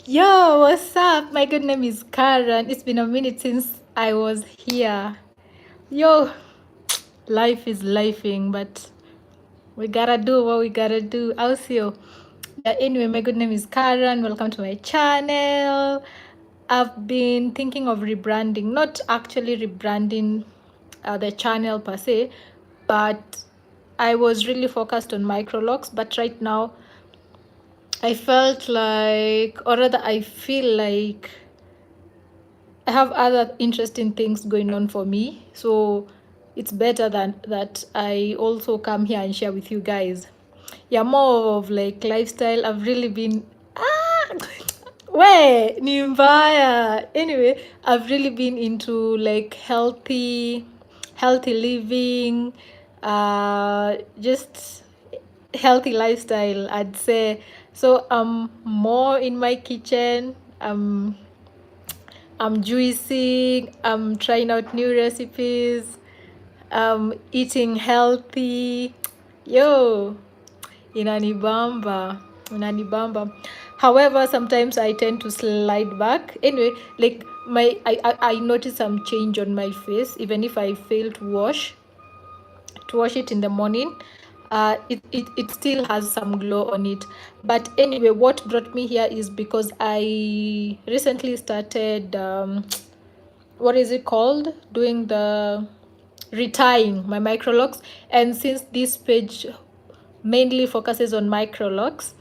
Yo, what's up? My good name is Karen. It's been a minute since I was here. Yo, life is lifing, but we gotta do what we gotta do. I'll see you. Yeah, anyway, my good name is Karen. Welcome to my channel. I've been thinking of rebranding, not actually rebranding the channel per se, but I was really focused on Microlocs. But right now, I felt like, or rather, I feel like I have other interesting things going on for me, so it's better than that I also come here and share with you guys. Yeah, more of like lifestyle. I've really been we ni mbaya. Anyway, I've really been into like healthy living, just healthy lifestyle, I'd say. So I'm more in my kitchen. I'm juicing, I'm trying out new recipes, I'm eating healthy. Yo, inanibamba, inanibamba. However, sometimes I tend to slide back. Anyway, like I notice some change on my face, even if I fail to wash it in the morning. It still has some glow on it. But anyway, what brought me here is because I recently started what is it called, doing the retying my microlocs. And since this page mainly focuses on microlocs,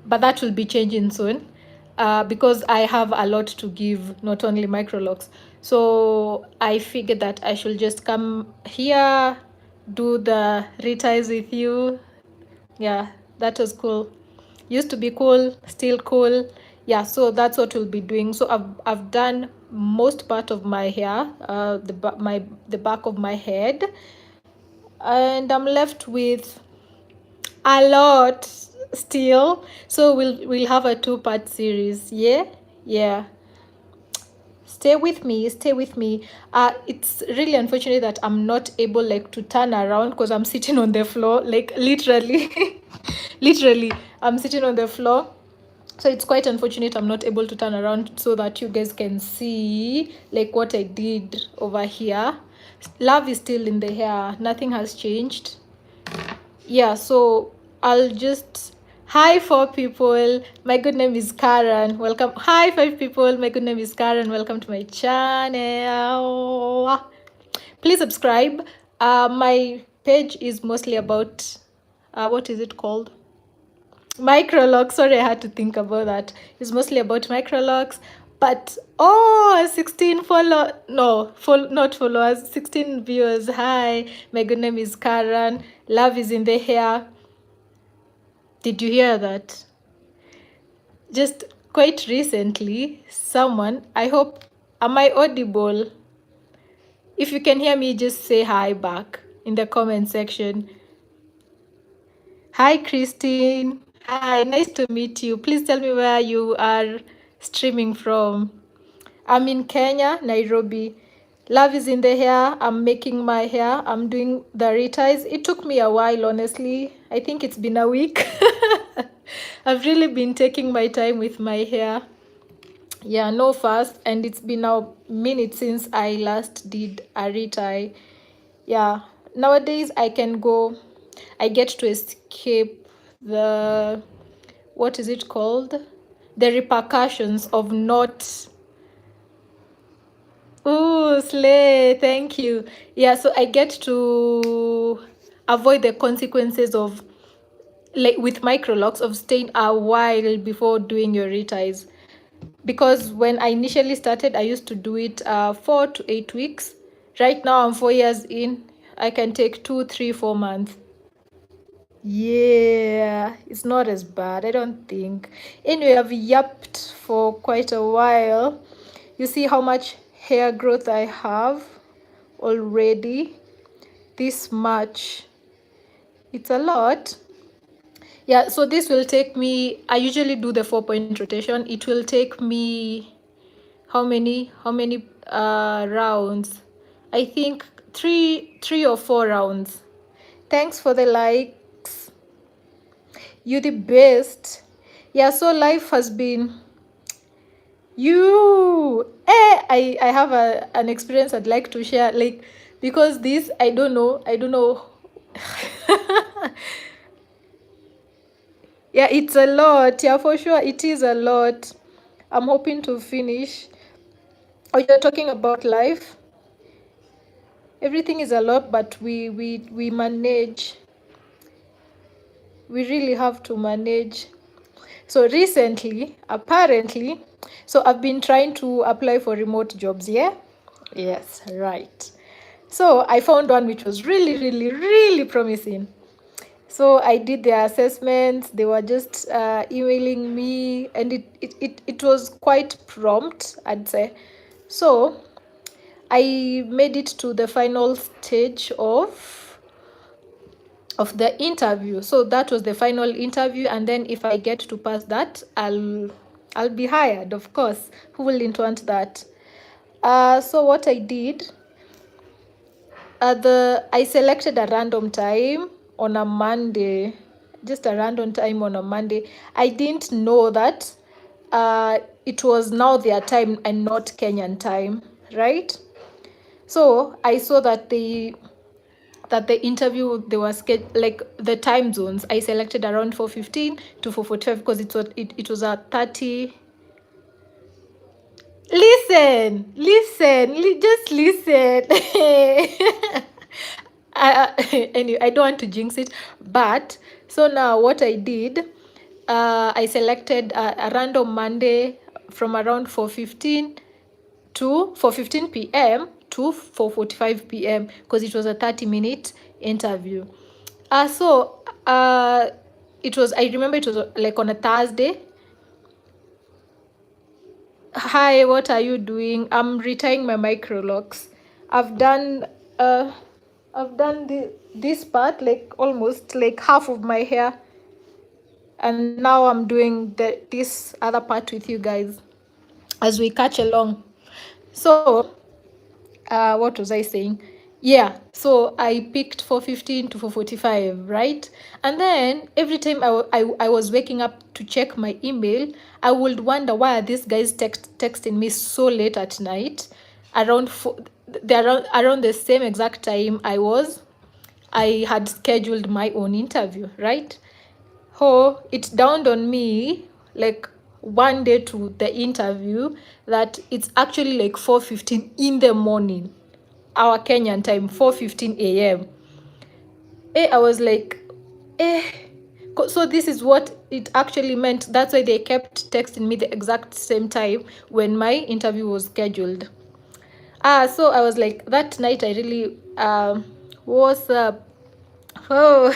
but that will be changing soon, because I have a lot to give, not only microlocs. So I figured that I should just come here, do the reties with you. Yeah, that was cool. Used to be cool, still cool. Yeah, so that's what we'll be doing. So I've done most part of my hair, the back of my head, and I'm left with a lot still. So we'll have a two-part series. Yeah, yeah. Stay with me, stay with me. It's really unfortunate that I'm not able like to turn around because I'm sitting on the floor, like literally. Literally, I'm sitting on the floor, so it's quite unfortunate I'm not able to turn around so that you guys can see like what I did over here. Love is still in the hair, nothing has changed. Yeah, so I'll just hi 4 people, my good name is Karen, welcome. Hi 5 people, my good name is Karen, welcome to my channel. Please subscribe. My page is mostly about what is it called, Microlocs. Sorry, I had to think about that. It's mostly about Microlocs. But 16 follow, no, not followers, 16 viewers. Hi, my good name is Karen. Love is in the hair. Did you hear that? Just quite recently, someone, I hope, am I audible? If you can hear me, just say hi back in the comment section. Hi, Christine. Hi, nice to meet you. Please tell me where you are streaming from. I'm in Kenya, Nairobi. Love is in the hair. I'm making my hair. I'm doing the reties. It took me a while, honestly. I think it's been a week. I've really been taking my time with my hair. Yeah, no fuss. And it's been a minute since I last did a retie. Yeah, nowadays I get to escape the, what is it called, the repercussions of not. Oh, slay, thank you. Yeah, so I get to avoid the consequences of, like with microlocks, of staying a while before doing your reties. Because when I initially started, I used to do it 4 to 8 weeks. Right now I'm 4 years in. I can take 2, 3, 4 months. Yeah, it's not as bad, I don't think. Anyway, I've yapped for quite a while. You see how much hair growth I have already? This much. It's a lot. Yeah, so this will take me, I usually do the 4-point rotation. It will take me how many rounds? I think three or 4 rounds. Thanks for the likes. You the best. Yeah, so life has been I have an experience I'd like to share, like, because this I don't know. Yeah, it's a lot. Yeah, for sure it is a lot. I'm hoping to finish. Oh, you're talking about life. Everything is a lot, but we manage. We really have to manage. So recently, apparently, so I've been trying to apply for remote jobs, yeah? Yes, right. So I found one which was really, really, really promising. So I did their assessments. They were just emailing me, and it was quite prompt, I'd say. So I made it to the final stage of the interview. So that was the final interview, and then if I get to pass that, I'll be hired, of course. Who wouldn't want that? So what I did, I selected a random time on a Monday, just a random time on a Monday. I didn't know that it was now their time and not Kenyan time, right? So I saw that the interview, they were like the time zones. I selected around 4:15 to 4:45 because it was a 30. Just listen. Anyway, I don't want to jinx it, but so now what I did, I selected a random Monday from around 4:15 to 4:15 p.m. to 4:45 p.m. because it was a 30-minute interview. So I remember it was like on a Thursday. Hi, what are you doing? I'm retying my Microlocs. I've done uh this part, like almost like half of my hair, and now I'm doing this other part with you guys as we catch along. So what was I saying? Yeah, so I picked 4:15 to 4:45, right? And then every time I was waking up to check my email, I would wonder, why are these guys texting me so late at night, around around the same exact time I had scheduled my own interview, right? Oh, it dawned on me, like, one day to the interview, that it's actually like 4:15 in the morning, our Kenyan time, 4:15 a.m. I was like, eh. So this is what it actually meant. That's why they kept texting me the exact same time when my interview was scheduled. So I was like, that night I really was oh.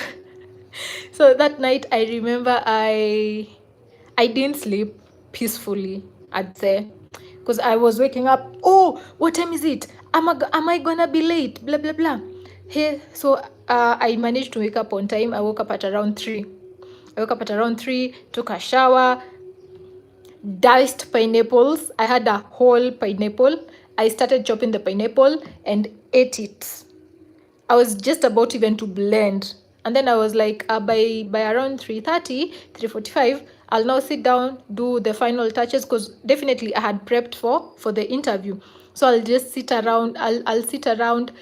So that night I remember I didn't sleep peacefully, I'd say, because I was waking up. Oh, what time is it? Am I gonna be late? Blah blah blah. Hey, so I managed to wake up on time. I woke up at around 3. I woke up at around 3, took a shower, diced pineapples. I had a whole pineapple. I started chopping the pineapple and ate it. I was just about even to blend. And then I was like, by around 3:30, 3:45, I'll now sit down, do the final touches, because definitely I had prepped for the interview. So I'll just sit around, I'll sit around,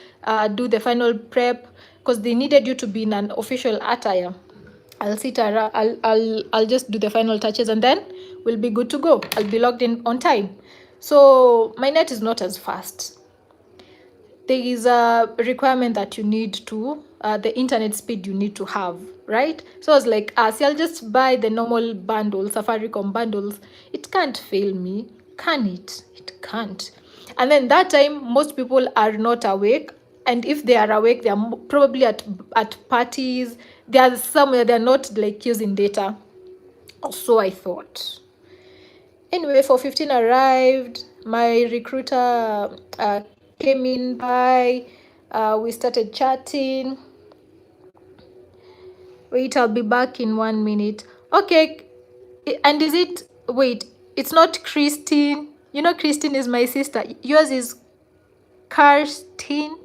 do the final prep, because they needed you to be in an official attire. I'll sit around, I'll just do the final touches, and then we'll be good to go. I'll be logged in on time. So my net is not as fast. There is a requirement that you need to, the internet speed you need to have, right? So I was like, see, I'll just buy the normal bundles, Safaricom bundles. It can't fail me, can it? It can't. And then that time, most people are not awake. And if they are awake, they are probably at parties. They are somewhere, they're not like using data. So I thought. Anyway, 4:15 arrived. My recruiter came in by. We started chatting. Wait, I'll be back in 1 minute. Okay. And is it, wait, it's not Christine. You know, Christine is my sister. Yours is Karstine.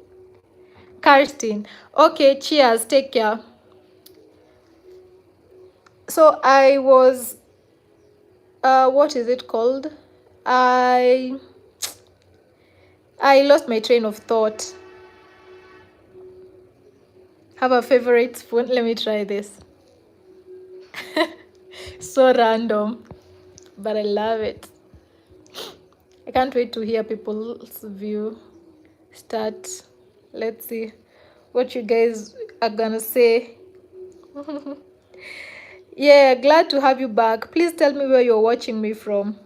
Karstine. Okay, cheers. Take care. So I was what is it called? I lost my train of thought. Have a favorite spoon? Let me try this. So random, but I love it. I can't wait to hear people's view. Start. Let's see what you guys are gonna say. Yeah, glad to have you back. Please tell me where you're watching me from.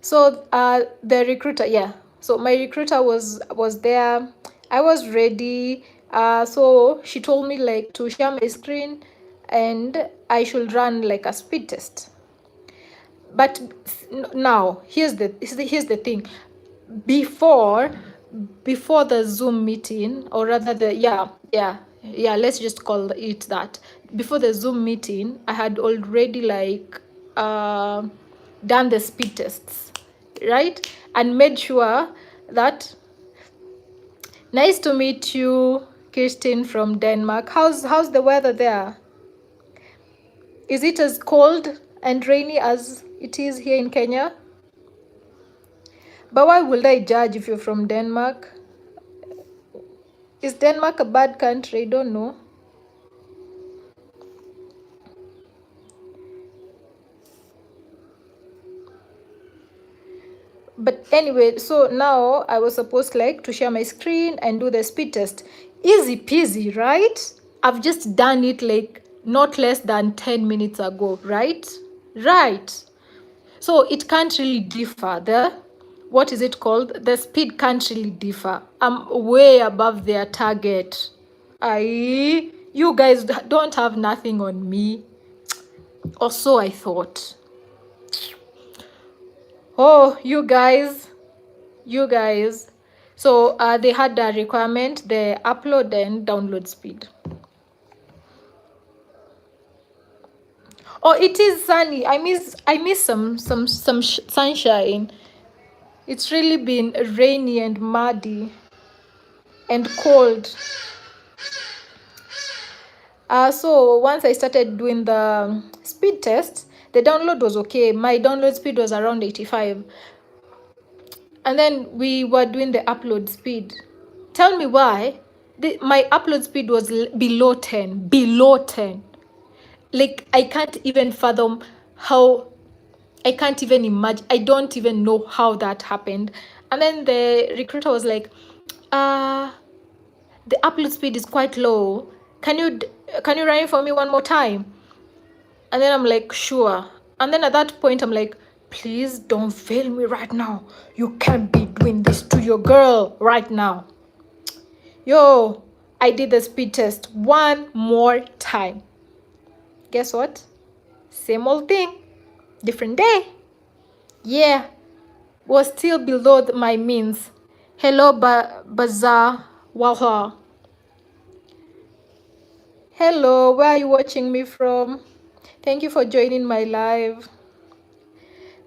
So the recruiter, yeah, so my recruiter was there. I was ready. So she told me like to share my screen and I should run like a speed test. But now here's the thing. Before the Zoom meeting, or rather the let's just call it that. Before the Zoom meeting, I had already like done the speed tests, right? And made sure that. Nice to meet you, Kirsten from Denmark. How's the weather there? Is it as cold and rainy as it is here in Kenya? But why would I judge if you're from Denmark? Is Denmark a bad country? I don't know. But anyway, so now I was supposed like to share my screen and do the speed test. Easy peasy, right? I've just done it like not less than 10 minutes ago, right? Right. So it can't really differ. What is it called? The speed can't really differ. I'm way above their target. You guys don't have nothing on me. Or so I thought. Oh, you guys. So they had a requirement, the upload and download speed. Oh, it is sunny. I miss some sunshine. It's really been rainy and muddy and cold. So once I started doing the speed test, the download was okay. My download speed was around 85. And then we were doing the upload speed. Tell me why my upload speed was below 10. Below 10. Like, I can't even fathom how. I can't even imagine. I don't even know how that happened. And then the recruiter was like, the upload speed is quite low. Can you run it for me one more time? And then I'm like, sure. And then at that point, I'm like, please don't fail me right now. You can't be doing this to your girl right now. Yo, I did the speed test one more time. Guess what? Same old thing. Different day. Yeah, was still below my means. Hello, Bazaar Waha. Hello, where are you watching me from? Thank you for joining my live.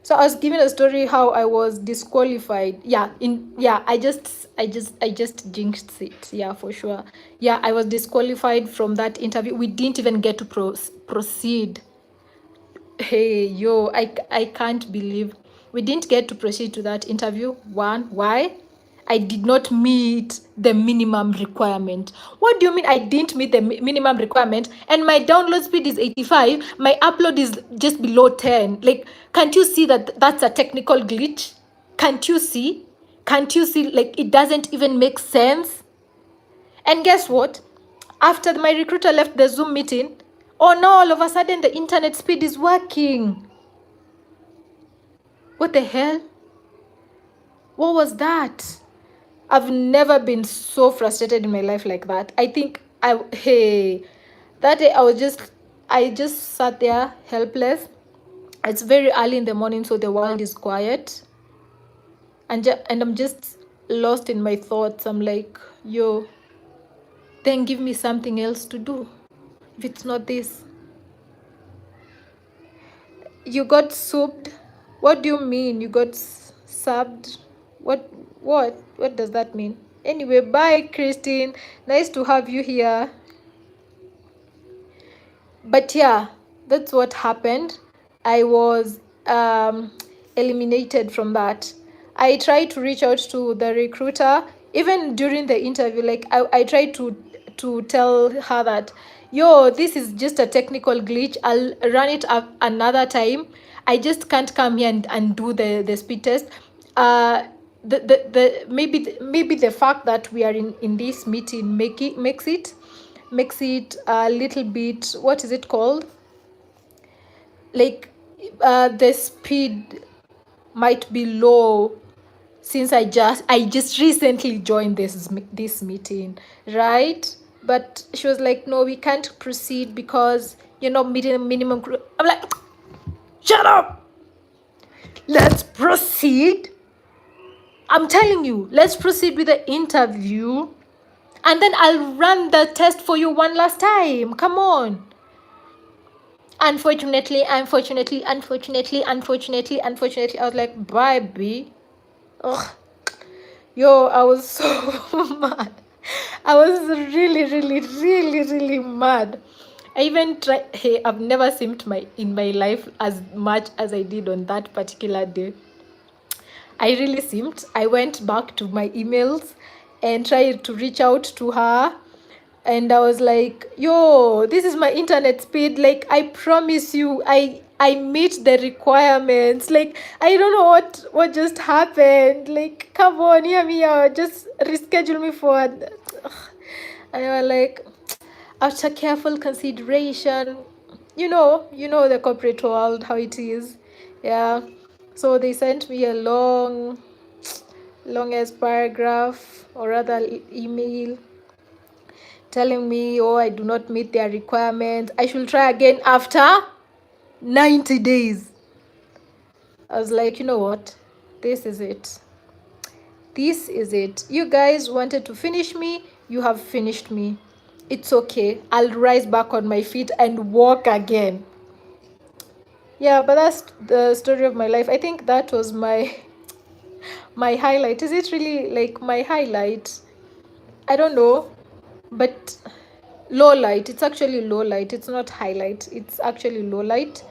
So I was giving a story how I was disqualified. I just jinxed it. Yeah, for sure. Yeah, I was disqualified from that interview. We didn't even get to proceed. Hey, yo, I can't believe we didn't get to proceed to that interview. One, why? I did not meet the minimum requirement. What do you mean I didn't meet the minimum requirement and my download speed is 85, my upload is just below 10? Like, can't you see that that's a technical glitch? Can't you see? Like, it doesn't even make sense? And guess what? After my recruiter left the Zoom meeting, oh no, all of a sudden the internet speed is working. What the hell? What was that? I've never been so frustrated in my life like that. I think that day I just sat there helpless. It's very early in the morning, so the world is quiet. And I'm just lost in my thoughts. I'm like, yo, then give me something else to do. If it's not this. You got souped? What do you mean? You got subbed? What does that mean? Anyway, bye, Christine. Nice to have you here. But yeah, that's what happened. I was eliminated from that. I tried to reach out to the recruiter even during the interview. Like I tried to tell her that, yo, this is just a technical glitch. I'll run it up another time. I just can't come here and do the speed test. Maybe the fact that we are in this meeting makes it a little bit, what is it called, like the speed might be low, since I just recently joined this meeting, right? But she was like, no, we can't proceed because you're not meeting the minimum. I'm like, shut up, let's proceed. I'm telling you, let's proceed with the interview, and then I'll run the test for you one last time. Come on. Unfortunately, I was like, bye, B. Ugh. Yo, I was so mad. I was really mad. I even tried. Hey, I've never simped in my life as much as I did on that particular day. I really simped. I went back to my emails and tried to reach out to her. And I was like, yo, this is my internet speed. Like, I promise you, I meet the requirements. Like, I don't know what just happened. Like, come on, hear me out. Just reschedule me for. And I was like, after careful consideration, the corporate world, how it is. Yeah. So they sent me a long as paragraph, or rather email, telling me, oh, I do not meet their requirements. I should try again after 90 days. I was like, you know what? This is it. This is it. You guys wanted to finish me. You have finished me. It's okay. I'll rise back on my feet and walk again. Yeah, but that's the story of my life. I think that was my highlight. Is it really like my highlight? I don't know. But low light. It's actually low light. It's not highlight. It's actually low light.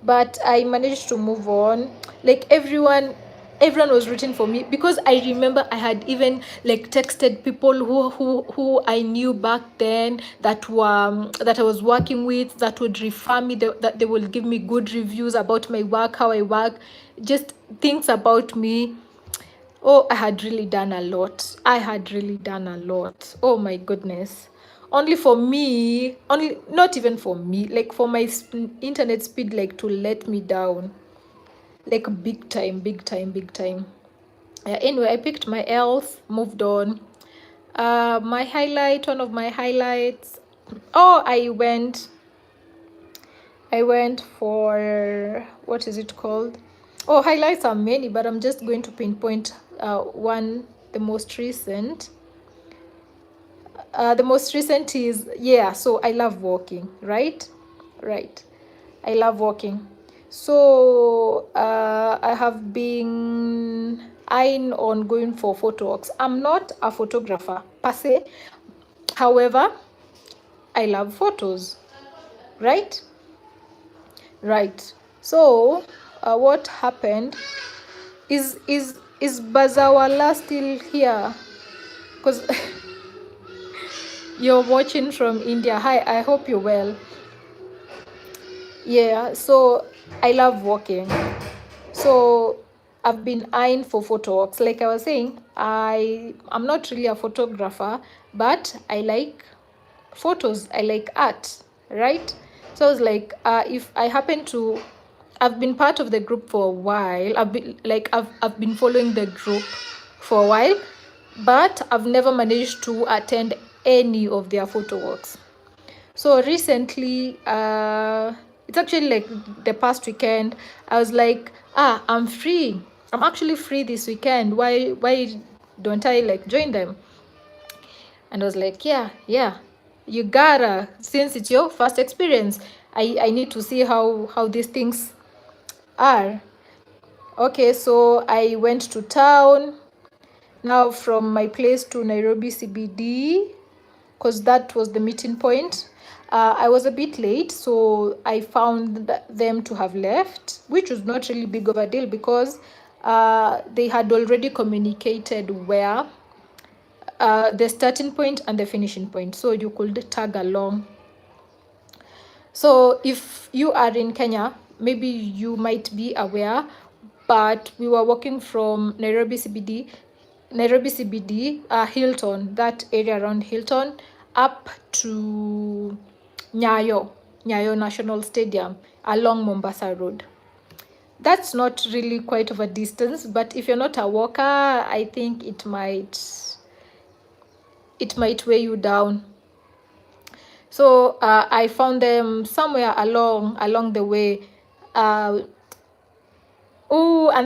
But I managed to move on. Like everyone was rooting for me, because I remember I had even like texted people who I knew back then, that I was working with, that would refer me, that they will give me good reviews about my work, how I work, just things about me. Oh, I had really done a lot. Oh my goodness. Only for me, not even for me, like for my internet speed, like to let me down. Like big time. Anyway, I picked my L's, moved on. One of my highlights. Oh, I went for, what is it called? Oh, highlights are many, but I'm just going to pinpoint one, the most recent. The most recent is, so I love walking, right? I love walking. So I have been eyeing on going for photo walks. I'm not a photographer per se. However, I love photos, right? So what happened is Bazawala still here? Because you're watching from India. Hi, I hope you're well. Yeah, so I love walking. So I've been eyeing for photo walks. Like I was saying, I'm not really a photographer, but I like photos. I like art, right? So I was like, if I happen to, I've been part of the group for a while. I've been following the group for a while, but I've never managed to attend any of their photo walks. So recently, it's actually like the past weekend, I was like, I'm free. I'm actually free this weekend. Why don't I like join them? And I was like, yeah, you gotta, since it's your first experience, I need to see how these things are. Okay, so I went to town. Now from my place to Nairobi CBD, because that was the meeting point. I was a bit late, so I found them to have left, which was not really big of a deal because they had already communicated where the starting point and the finishing point, so you could tag along. So if you are in Kenya, maybe you might be aware, but we were walking from Nairobi CBD, Hilton, that area around Hilton, up to Nyayo National Stadium along Mombasa Road. That's not really quite of a distance, but if you're not a walker, I think it might weigh you down. So I found them somewhere along the way. And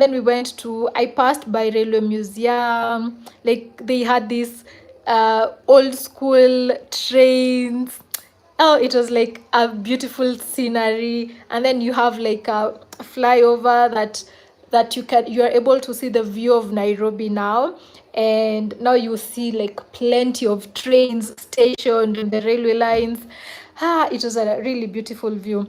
then I passed by Railway Museum. Like they had these old school trains. Oh, it was like a beautiful scenery. And then you have like a flyover that you are able to see the view of Nairobi now. And now you see like plenty of trains stationed in the railway lines. It was a really beautiful view.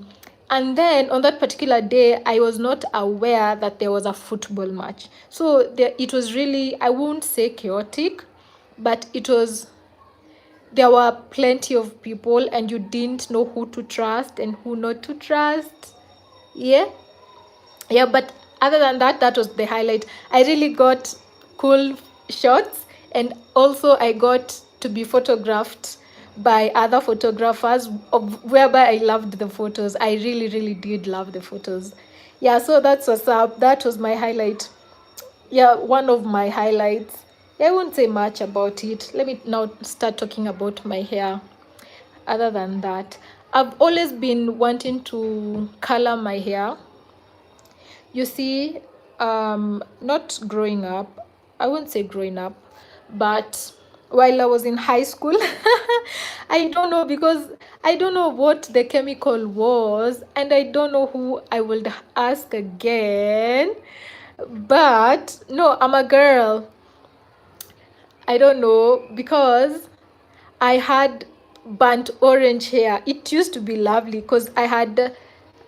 And then on that particular day, I was not aware that there was a football match. So it was really, I won't say chaotic, but there were plenty of people and you didn't know who to trust and who not to trust. Yeah. But other than that, that was the highlight. I really got cool shots, and also I got to be photographed by other photographers, whereby I loved the photos. I really, really did love the photos. Yeah, so that's what's up. That was my highlight. Yeah, one of my highlights. I won't say much about it. Let me now start talking about my hair. Other than that, I've always been wanting to color my hair. You see, not growing up, I wouldn't say growing up, but while I was in high school, I don't know, because I don't know what the chemical was, and I don't know who I would ask again. But no, I'm a girl. I don't know, because I had burnt orange hair. It used to be lovely because I had,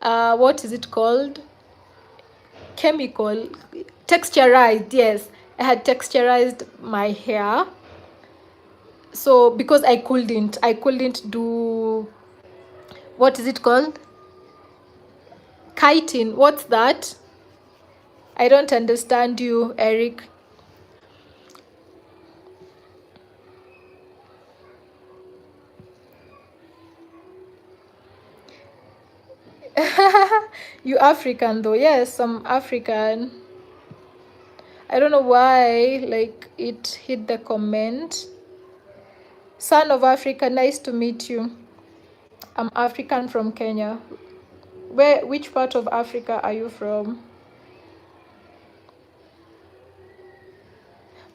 what is it called? Chemical, texturized. Yes, I had texturized my hair. So because I couldn't do, what is it called? Chitin. What's that? I don't understand you, Eric. You African though? Yes, I'm African. I don't know why, like, it hit the comment. Son of Africa, nice to meet you. I'm African from Kenya. Which part of Africa are you from?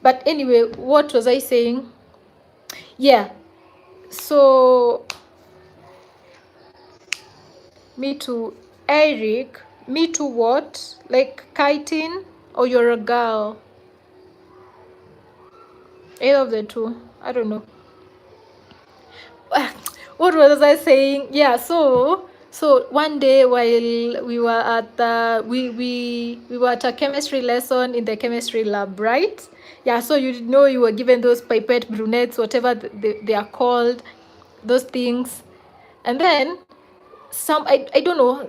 But anyway, what was I saying? Yeah, so me too. Eric, me too what? Like kiting, or you're a girl? Either of the two. I don't know. What was I saying? Yeah, so one day while we were at we were at a chemistry lesson in the chemistry lab, right? Yeah, so you were given those pipette brunettes, whatever they are called, those things. And then I don't know,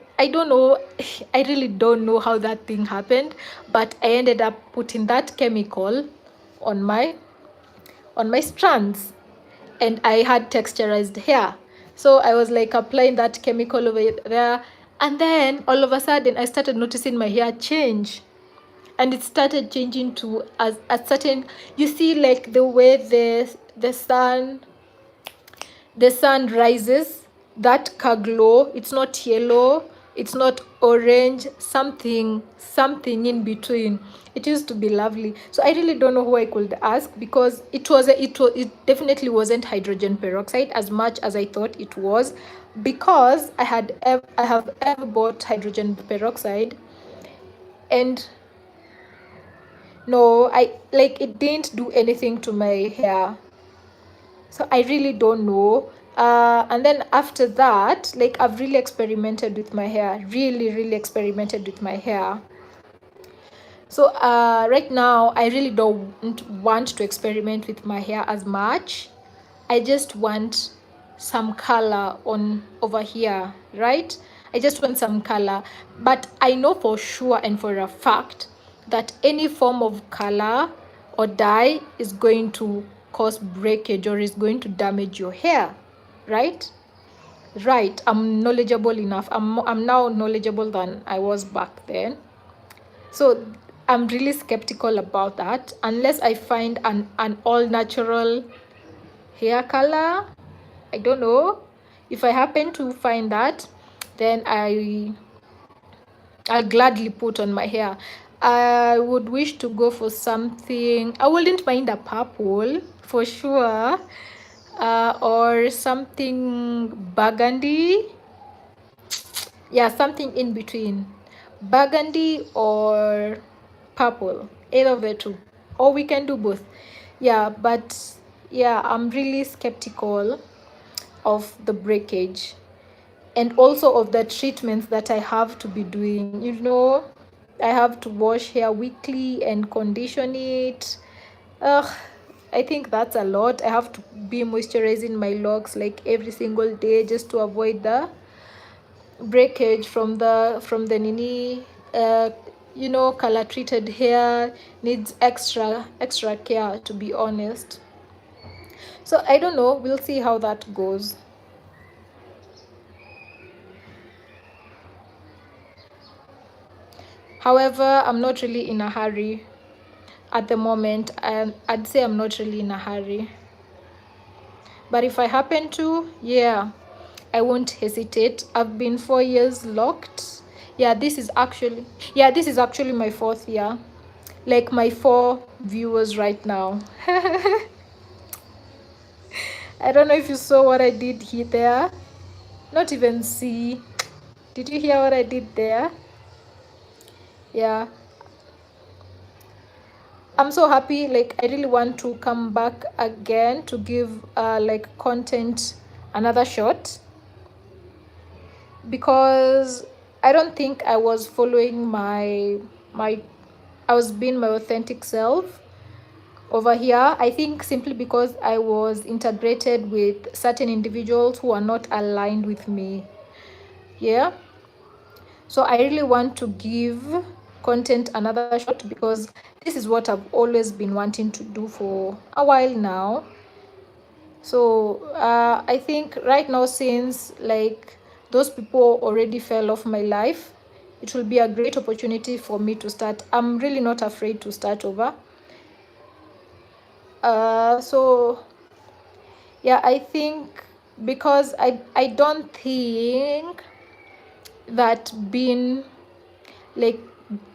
I really don't know how that thing happened, but I ended up putting that chemical on my strands, and I had texturized hair. So I was like applying that chemical over there, and then all of a sudden I started noticing my hair change, and it started changing to a certain, you see, like the way the sun rises, that car glow. It's not yellow, it's not orange, something in between. It used to be lovely. So I really don't know who I could ask, because it definitely wasn't hydrogen peroxide as much as I thought it was, because I have ever bought hydrogen peroxide, and no, I like, it didn't do anything to my hair. So I really don't know. And then after that, like, I've really experimented with my hair, really experimented with my hair. So right now I really don't want to experiment with my hair as much. I just want some color on over here, right? I just want some color. But I know for sure and for a fact that any form of color or dye is going to cause breakage or is going to damage your hair, right? Right. I'm knowledgeable enough. I'm now knowledgeable than I was back then. So I'm really skeptical about that unless I find an all natural hair color. I don't know. If I happen to find that, then I'll gladly put on my hair. I would wish to go for something. I wouldn't mind a purple for sure, or something burgundy. Yeah, something in between, burgundy or purple, either of the two, or we can do both. Yeah, but yeah, I'm really skeptical of the breakage and also of the treatments that I have to be doing. You know, I have to wash hair weekly and condition it. Ugh, I think that's a lot. I have to be moisturizing my locks like every single day just to avoid the breakage from the nini. uh, you know, color treated hair needs extra care, to be honest. So I don't know, we'll see how that goes. However, I'm not really in a hurry at the moment. I'd say I'm not really in a hurry, but if I happen to, yeah, I won't hesitate. I've been 4 years locked. Yeah, this is actually my 4th year, like my 4 viewers right now. I don't know if you saw what I did here there. Not even see. Did you hear what I did there? Yeah, I'm so happy. Like, I really want to come back again to give like content another shot, because I don't think I was following my I was being my authentic self over here. I think simply because I was integrated with certain individuals who are not aligned with me. Yeah. So I really want to give content another shot, because this is what I've always been wanting to do for a while now. So I think right now, since like those people already fell off my life, it will be a great opportunity for me to start. I'm really not afraid to start over. So yeah, I think, because I don't think that being like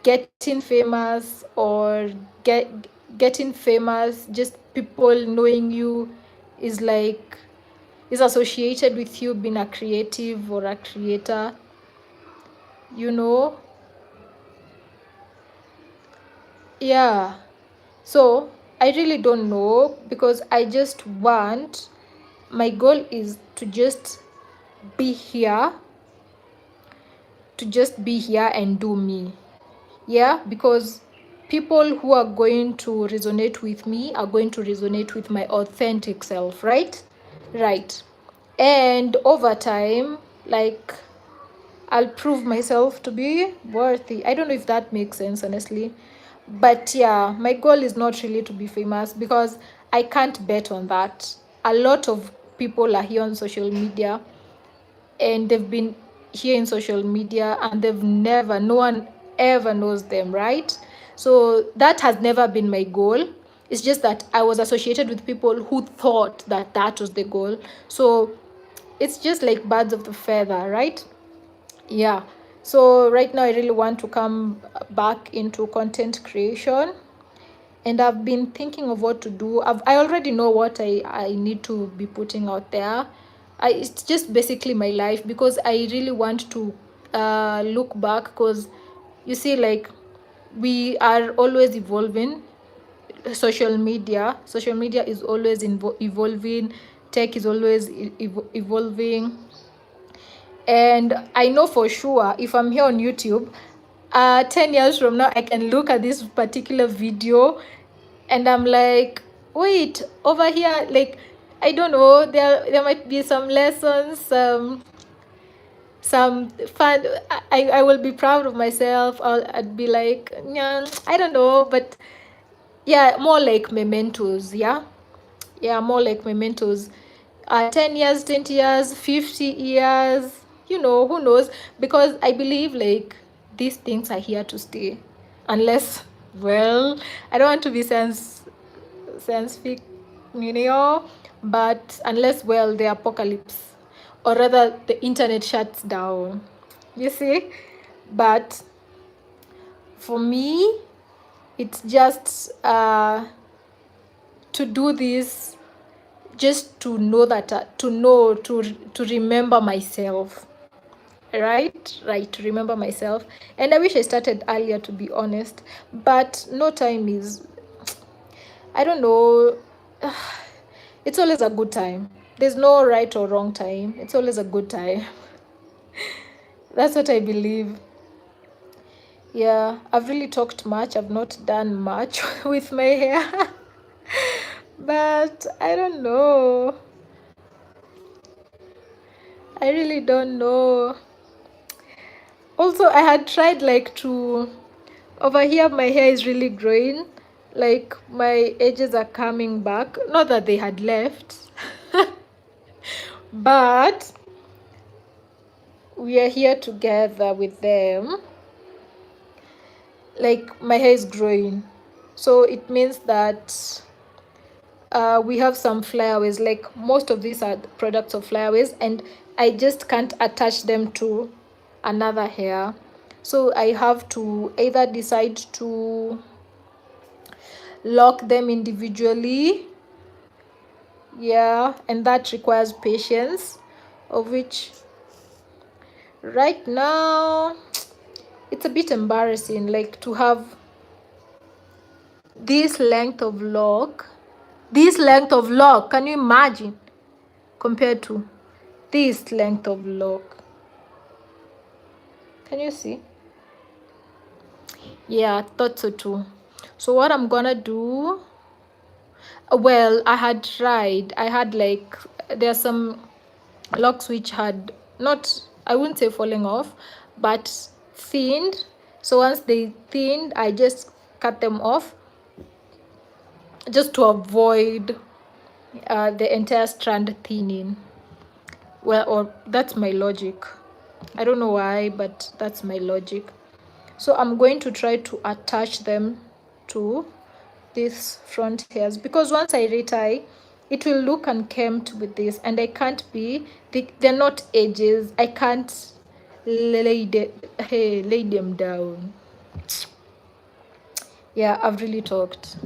getting famous or getting famous, just people knowing you, is like is associated with you being a creative or a creator, you know. Yeah, so I really don't know, because I just want, my goal is to just be here, and do me. Yeah, because people who are going to resonate with me are going to resonate with my authentic self, right? Right. And over time, like, I'll prove myself to be worthy. I don't know if that makes sense, honestly. But yeah, my goal is not really to be famous, because I can't bet on that. A lot of people are here on social media, and they've been here in social media, and no one ever knows them, right? So that has never been my goal. It's just that I was associated with people who thought that that was the goal. So it's just like birds of the feather, right? Yeah. So right now I really want to come back into content creation, and I've been thinking of what to do. I already know what I need to be putting out there. It's just basically my life, because I really want to look back, because you see, like, we are always evolving. social media is always evolving. Tech is always evolving. And I know for sure if I'm here on YouTube, 10 years from now, I can look at this particular video and I'm like, wait, over here, like, I don't know, there might be some lessons, some fun. I will be proud of myself. I'd be like, yeah, I don't know, but yeah, more like mementos. Yeah, more like mementos. 10 years, 20 years, 50 years, who knows? Because I believe like these things are here to stay, unless, well, I don't want to be sense fic, but unless, well, the apocalypse, or rather the internet shuts down, you see. But for me, it's just to do this, just to know that, to remember myself, right, to remember myself. And I wish I started earlier, to be honest, but no time is, I don't know. It's always a good time. There's no right or wrong time. It's always a good time. That's what I believe. Yeah, I've really talked much. I've not done much with my hair. But I don't know. I really don't know. Also, I had tried like to, over here my hair is really growing. Like my edges are coming back. Not that they had left. But we are here together with them. Like my hair is growing, so it means that we have some flyaways. Like most of these are products of flyaways, and I just can't attach them to another hair, so I have to either decide to lock them individually. Yeah, and that requires patience, of which right now it's a bit embarrassing, like to have this length of lock. Can you imagine, compared to this length of lock? Can you see? Yeah, I thought so too. So what I'm gonna do, well, I had like, there are some locks which had not, I wouldn't say falling off, but thinned. So once they thinned, I just cut them off, just to avoid the entire strand thinning. Well, or that's my logic. I don't know why, but that's my logic. So I'm going to try to attach them to these front hairs, because once I retie, it will look unkempt with this, and I can't be, they're not edges. I can't lay them down. Yeah, I've really talked.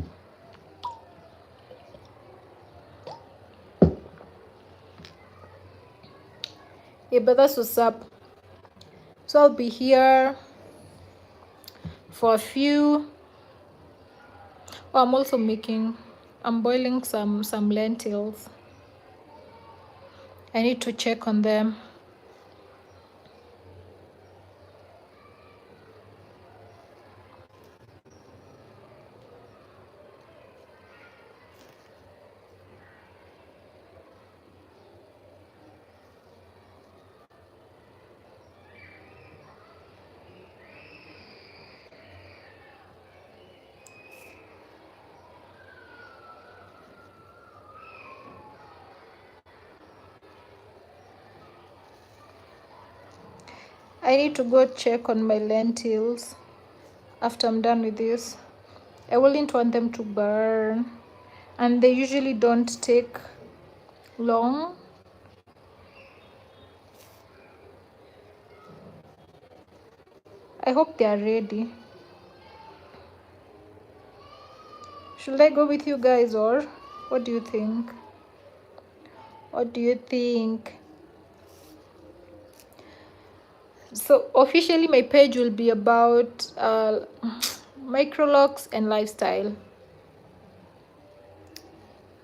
Yeah, but that's what's up. So I'll be here for a few. Oh, I'm boiling some lentils. I need to check on them. I need to go check on my lentils after I'm done with this. I wouldn't want them to burn, and they usually don't take long. I hope they are ready. Should I go with you guys, or what do you think? What do you think? So officially my page will be about Microlocs and lifestyle.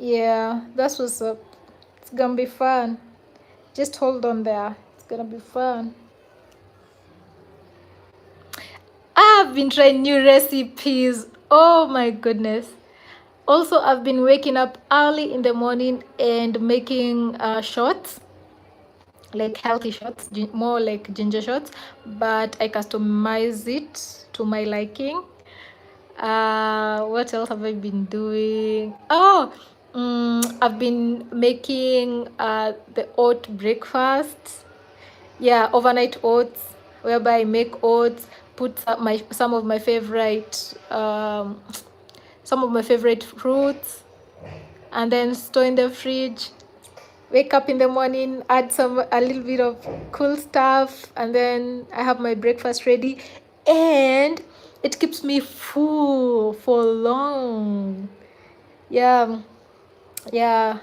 Yeah, that's what's up. It's gonna be fun. Just hold on there. It's gonna be fun. I've been trying new recipes. Oh my goodness. Also, I've been waking up early in the morning and making shots, like healthy shots, more like ginger shots, but I customize it to my liking. What else have I been doing? Oh, I've been making the oat breakfast. Yeah, overnight oats, whereby I make oats, put some of my favorite fruits, and then store in the fridge. Wake up in the morning, add a little bit of cool stuff, and then I have my breakfast ready, and it keeps me full for long. Yeah, yeah.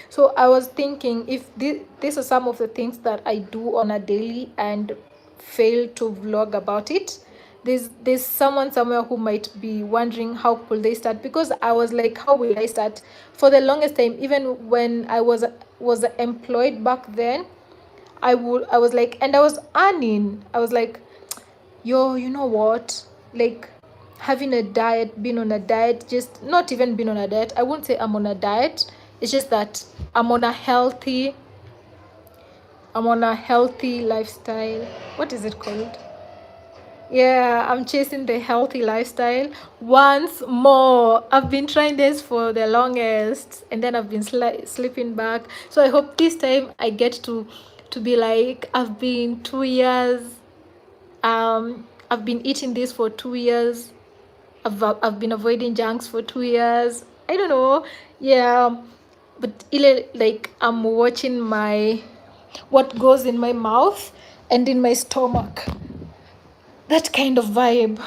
So I was thinking, if these are some of the things that I do on a daily and fail to vlog about it, there's someone somewhere who might be wondering how could they start, because I was like, how will I start? For the longest time, even when I was employed back then, I was like, and I was earning, I was like, yo, you know what, like, having a diet, being on a diet, just not even being on a diet, I won't say I'm on a diet, it's just that i'm on a healthy I'm on a healthy lifestyle. What is it called? Yeah, I'm chasing the healthy lifestyle once more. I've been trying this for the longest, and then I've been slipping back. So I hope this time I get to be like, I've been 2 years. I've been eating this for 2 years. I've been avoiding junks for 2 years. I don't know. Yeah, but like, I'm watching what goes in my mouth and in my stomach. That kind of vibe.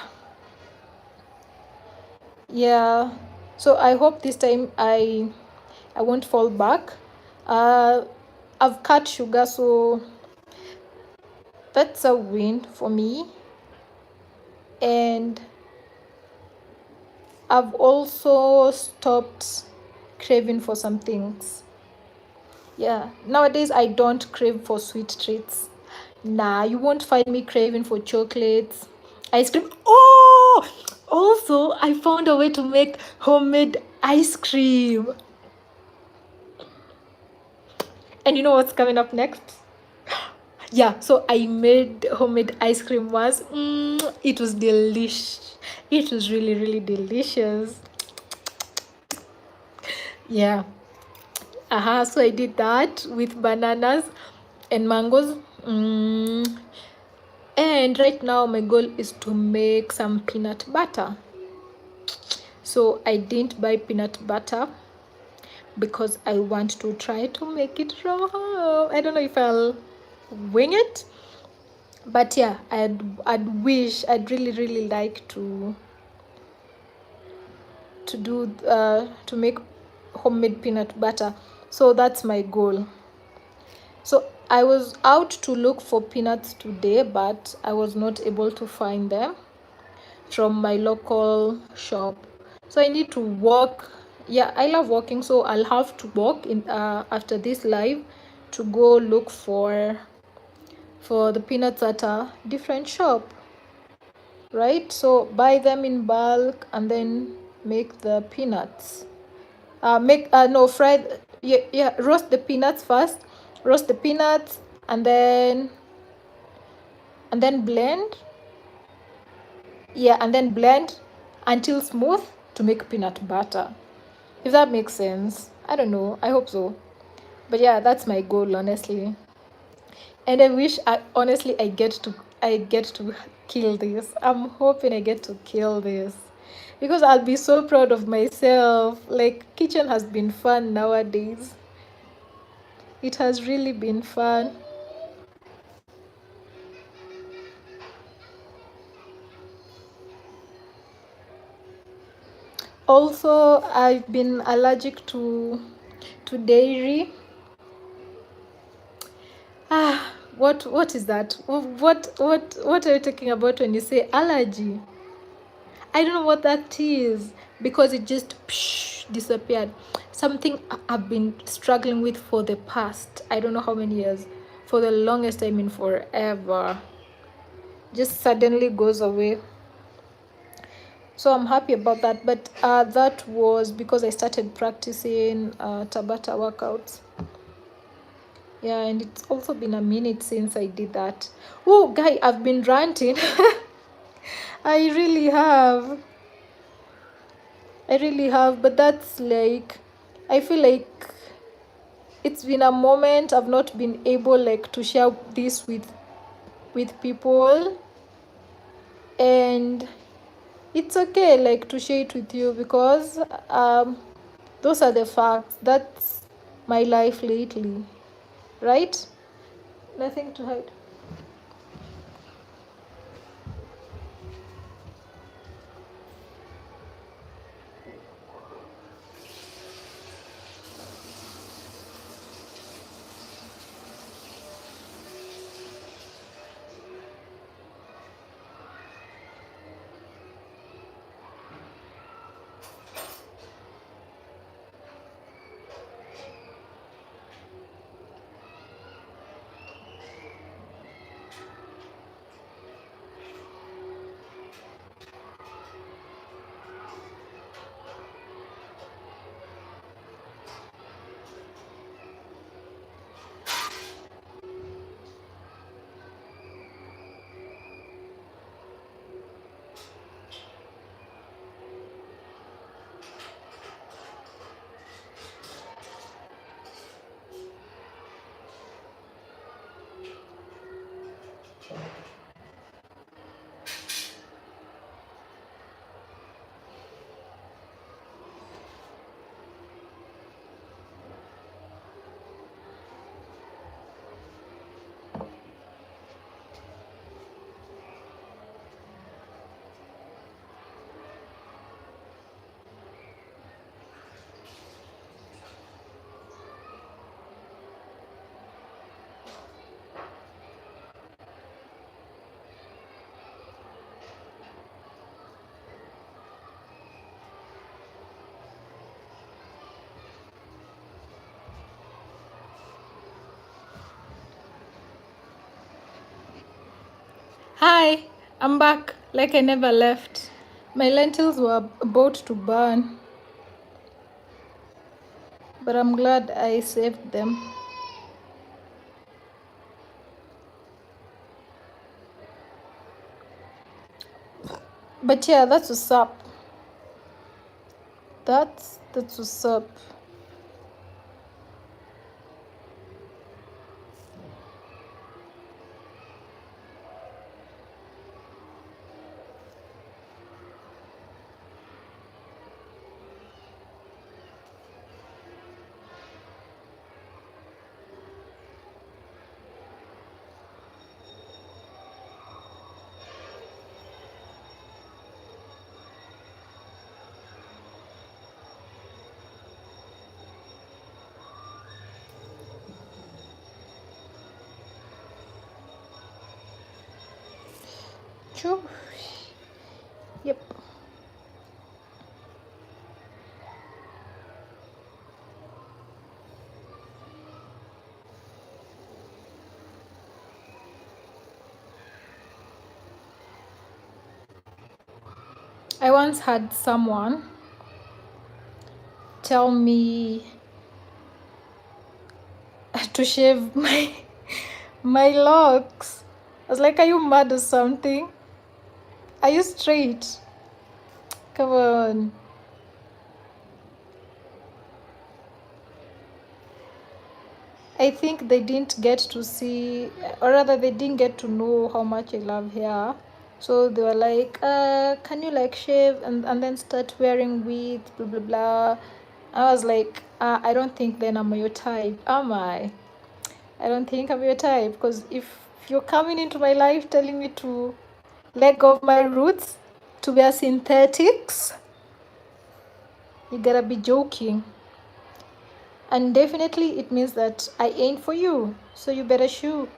Yeah. So I hope this time I won't fall back. Uh, I've cut sugar, so that's a win for me. And I've also stopped craving for some things. Yeah, nowadays I don't crave for sweet treats. Nah, you won't find me craving for chocolates, ice cream. Oh, also I found a way to make homemade ice cream. And you know what's coming up next? Yeah, so I made homemade ice cream once. It was delicious. It was really, really delicious. Yeah. So I did that with bananas and mangoes. And right now my goal is to make some peanut butter. So I didn't buy peanut butter because I want to try to make it raw. I don't know if I'll wing it, but yeah, I'd really, really like to make homemade peanut butter. So that's my goal. So I was out to look for peanuts today, but I was not able to find them from my local shop. So I need to walk. Yeah, I love walking, so I'll have to walk in after this live to go look for the peanuts at a different shop, right? So buy them in bulk and then make the peanuts. Make no fry. Yeah, roast the peanuts first. Roast the peanuts and then blend. Yeah, and then blend until smooth to make peanut butter. If that makes sense. I don't know. I hope so. But yeah, that's my goal, honestly. And I wish I get to kill this. I'm hoping I get to kill this. Because I'll be so proud of myself. Like, kitchen has been fun nowadays. It has really been fun. Also, I've been allergic to dairy. What is that? What are you talking about when you say allergy? I don't know what that is, because it just disappeared. Something I've been struggling with for the past, I don't know how many years, for the longest time, in forever, just suddenly goes away. So I'm happy about that. But that was because I started practicing Tabata workouts. Yeah, and it's also been a minute since I did that. Oh, guy, I've been ranting. I really have. I really have, but that's like, I feel like it's been a moment I've not been able like to share this with people, and it's okay like to share it with you, because those are the facts. That's my life lately, right? Nothing to hide. Hi, I'm back like I never left. My lentils were about to burn, but I'm glad I saved them. But yeah, that's what's up. That's what's up. True. Yep. I once had someone tell me to shave my locks. I was like, are you mad or something? Are you straight? Come on. I think they didn't get to see, or rather, they didn't get to know how much I love hair. So they were like, can you like shave and then start wearing wigs, blah, blah, blah. I was like, I don't think then I'm your type, am I? I don't think I'm your type, because if you're coming into my life telling me to let go of my roots to wear synthetics, you gotta be joking. And definitely it means that I ain't for you. So you better shoot.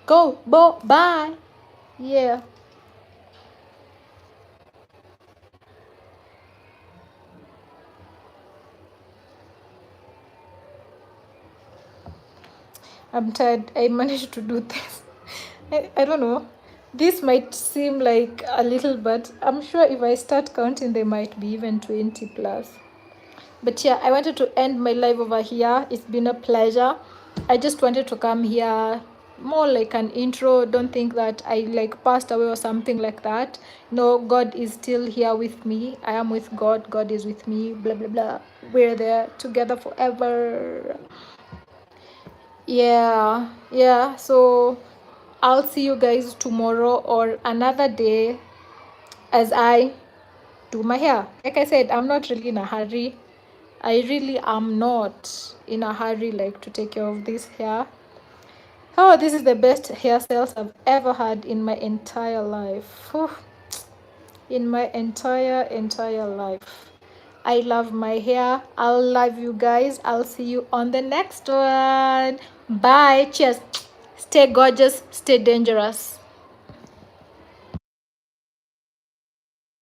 Go, bye. Yeah. I'm tired. I managed to do this. I don't know. This might seem like a little, but I'm sure if I start counting, there might be even 20 plus. But yeah, I wanted to end my live over here. It's been a pleasure. I just wanted to come here more like an intro. Don't think that I like passed away or something like that. No, God is still here with me. I am with God. God is with me. Blah blah blah. We're there together forever. Yeah. So I'll see you guys tomorrow or another day as I do my hair. Like I said, I'm not really in a hurry. I really am not in a hurry like to take care of this hair. Oh, this is the best hairstyles I've ever had in my entire life. Whew. In my entire life. I love my hair. I'll love you guys. I'll see you on the next one. Bye. Cheers. Stay gorgeous. Stay dangerous.